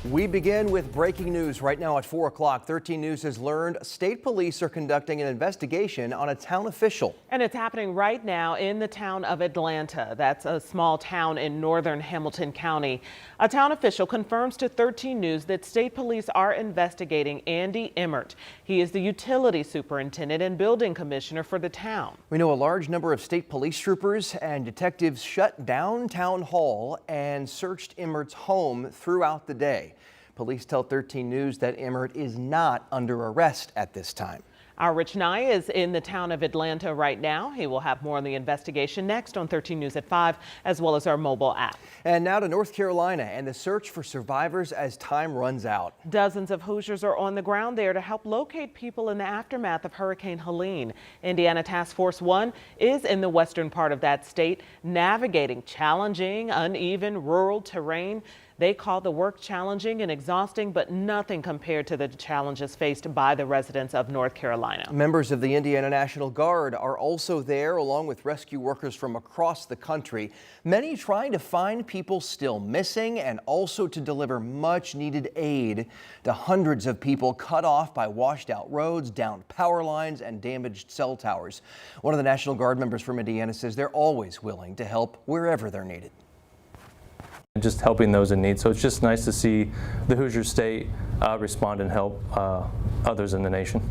We begin with breaking news right now at 4 o'clock. 13 News has learned state police are conducting an investigation on a town official. And it's happening right now in the town of Atlanta. That's a small town in northern Hamilton County. A town official confirms to 13 News that state police are investigating Andy Emmert. He is the utility superintendent and building commissioner for the town. We know a large number of state police troopers and detectives shut down Town Hall and searched Emmert's home throughout the day. Police tell 13 News that Emmert is not under arrest at this time. Our Rich Nye is in the town of Atlanta right now. He will have more on the investigation next on 13 News at 5, as well as our mobile app. And now to North Carolina and the search for survivors as time runs out. Dozens of Hoosiers are on the ground there to help locate people in the aftermath of Hurricane Helene. Indiana Task Force 1 is in the western part of that state, navigating challenging, uneven rural terrain. They call the work challenging and exhausting, but nothing compared to the challenges faced by the residents of North Carolina. Members of the Indiana National Guard are also there, along with rescue workers from across the country, many trying to find people still missing and also to deliver much needed aid to hundreds of people cut off by washed out roads, downed power lines, and damaged cell towers. One of the National Guard members from Indiana says they're always willing to help wherever they're needed. Just helping those in need. So it's just nice to see the Hoosier State respond and help others in the nation.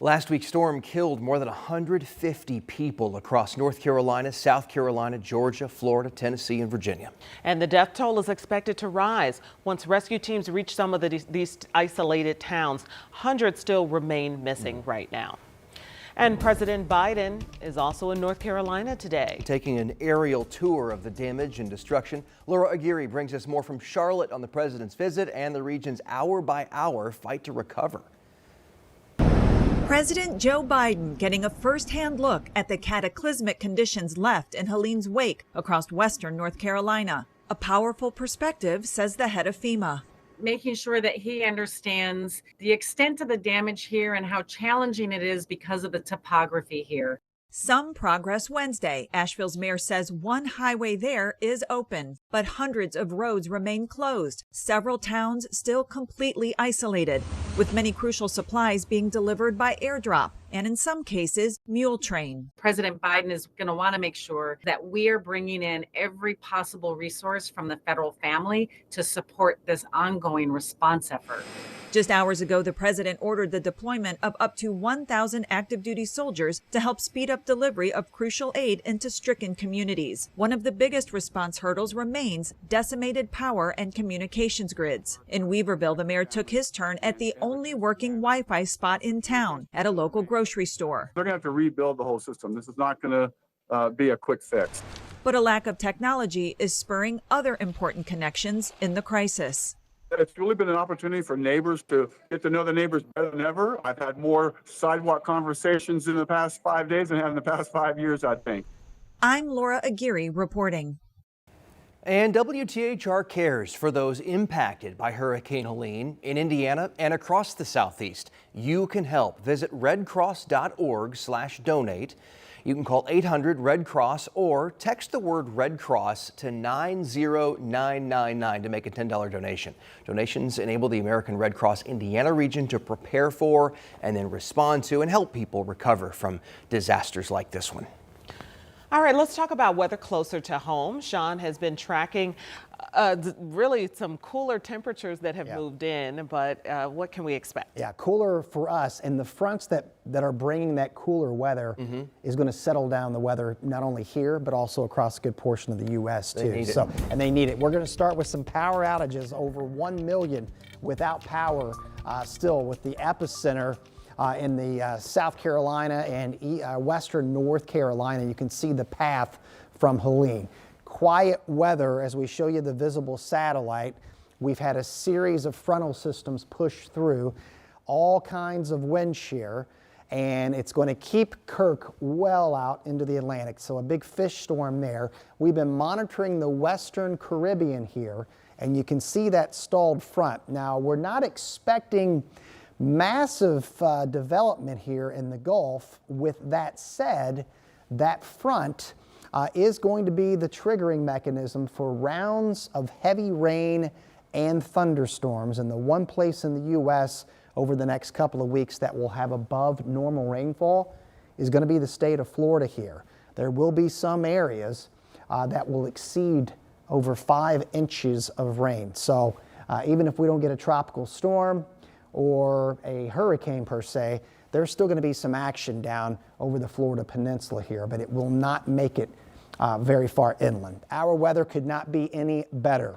Last week's storm killed more than 150 people across North Carolina, South Carolina, Georgia, Florida, Tennessee, and Virginia. And the death toll is expected to rise once rescue teams reach some of these isolated towns. Hundreds still remain missing right now. And President Biden is also in North Carolina today. Taking an aerial tour of the damage and destruction, Laura Aguirre brings us more from Charlotte on the president's visit and the region's hour-by-hour fight to recover. President Joe Biden getting a first-hand look at the cataclysmic conditions left in Helene's wake across western North Carolina. A powerful perspective, says the head of FEMA. Making sure that he understands the extent of the damage here and how challenging it is because of the topography here. Some progress Wednesday. Asheville's mayor says one highway there is open, but hundreds of roads remain closed. Several towns still completely isolated, with many crucial supplies being delivered by airdrop and in some cases, mule train. President Biden is going to want to make sure that we are bringing in every possible resource from the federal family to support this ongoing response effort. Just hours ago, the president ordered the deployment of up to 1,000 active duty soldiers to help speed up delivery of crucial aid into stricken communities. One of the biggest response hurdles remains decimated power and communications grids. In Weaverville, the mayor took his turn at the only working Wi-Fi spot in town at a local grocery store. They're going to have to rebuild the whole system. This is not going to be a quick fix. But a lack of technology is spurring other important connections in the crisis. It's really been an opportunity for neighbors to get to know their neighbors better than ever. I've had more sidewalk conversations in the past 5 days than I have in the past 5 years, I think. I'm Laura Aguirre reporting. And WTHR cares for those impacted by Hurricane Helene in Indiana and across the Southeast. You can help. Visit redcross.org/donate. You can call 800-RED-CROSS or text the word Red Cross to 90999 to make a $10 donation. Donations enable the American Red Cross Indiana region to prepare for and then respond to and help people recover from disasters like this one. All right, let's talk about weather closer to home. Sean has been tracking really some cooler temperatures that have moved in, but what can we expect? Yeah, cooler for us, and the fronts that are bringing that cooler weather is going to settle down the weather not only here, but also across a good portion of the U.S. too. And they need it. We're going to start with some power outages, over 1 million without power still, with the epicenter in the South Carolina and western North Carolina. You can see the path from Helene. Quiet weather as we show you the visible satellite. We've had a series of frontal systems push through, all kinds of wind shear, and it's going to keep Kirk well out into the Atlantic. So a big fish storm there. We've been monitoring the western Caribbean here, and you can see that stalled front. Now, we're not expecting massive development here in the Gulf. With that said, that front is going to be the triggering mechanism for rounds of heavy rain and thunderstorms. And the one place in the U.S. over the next couple of weeks that will have above normal rainfall is going to be the state of Florida here. There will be some areas that will exceed over 5 inches of rain. So even if we don't get a tropical storm or a hurricane per se, there's still going to be some action down over the Florida peninsula here, but it will not make it very far inland. Our weather could not be any better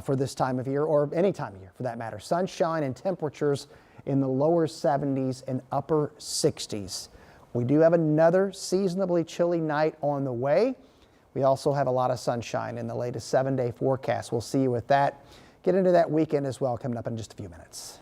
for this time of year, or any time of year for that matter. Sunshine and temperatures in the lower 70s and upper 60s. We do have another seasonably chilly night on the way. We also have a lot of sunshine in the latest 7-day forecast. We'll see you with that. Get into that weekend as well coming up in just a few minutes.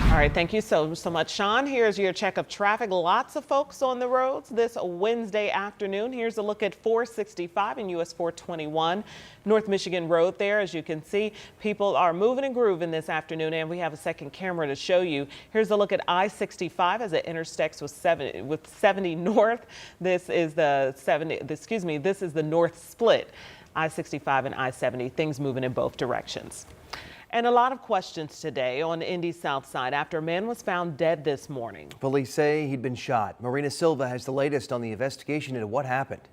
All right, thank you so much, Sean. Here's your check of traffic. Lots of folks on the roads this Wednesday afternoon. Here's a look at 465 and US 421 North Michigan Road there. As you can see, people are moving and grooving this afternoon, and we have a second camera to show you. Here's a look at I-65 as it intersects with 70 North. This is the north split. I-65 and I-70, things moving in both directions. And a lot of questions today on Indy's South Side after a man was found dead this morning. Police say he'd been shot. Marina Silva has the latest on the investigation into what happened.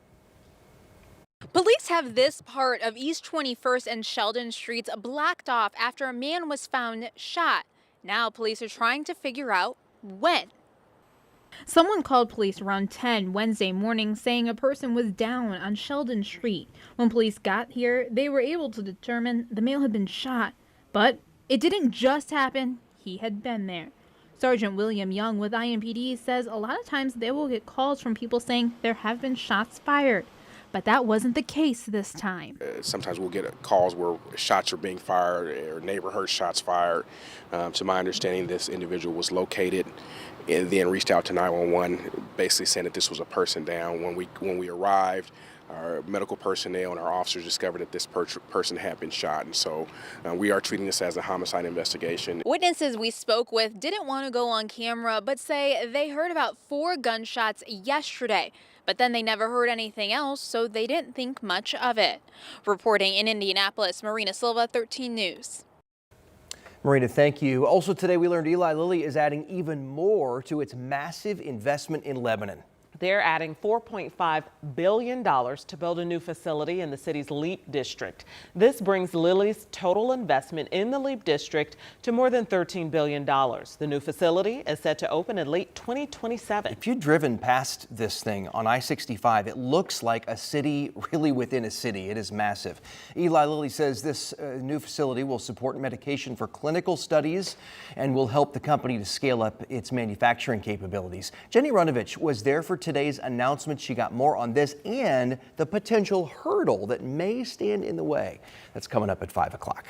Police have this part of East 21st and Sheldon Streets blocked off after a man was found shot. Now police are trying to figure out when. Someone called police around 10 Wednesday morning saying a person was down on Sheldon Street. When police got here, they were able to determine the male had been shot. But it didn't just happen, he had been there. Sergeant William Young with IMPD says a lot of times they will get calls from people saying there have been shots fired. But that wasn't the case this time. Sometimes we'll get calls where shots are being fired or neighbor heard shots fired. To my understanding, this individual was located and then reached out to 911, basically saying that this was a person down. When we arrived, our medical personnel and our officers discovered that this person had been shot, and so we are treating this as a homicide investigation. Witnesses we spoke with didn't want to go on camera, but say they heard about 4 gunshots yesterday. But then they never heard anything else, so they didn't think much of it. Reporting in Indianapolis, Marina Silva, 13 News. Marina, thank you. Also today we learned Eli Lilly is adding even more to its massive investment in Lebanon. They're adding $4.5 billion to build a new facility in the city's Leap District. This brings Lilly's total investment in the Leap District to more than $13 billion. The new facility is set to open in late 2027. If you've driven past this thing on I-65, it looks like a city really within a city. It is massive. Eli Lilly says this new facility will support medication for clinical studies and will help the company to scale up its manufacturing capabilities. Jenny Runovich was there for today's announcement. She got more on this and the potential hurdle that may stand in the way. That's coming up at 5 o'clock.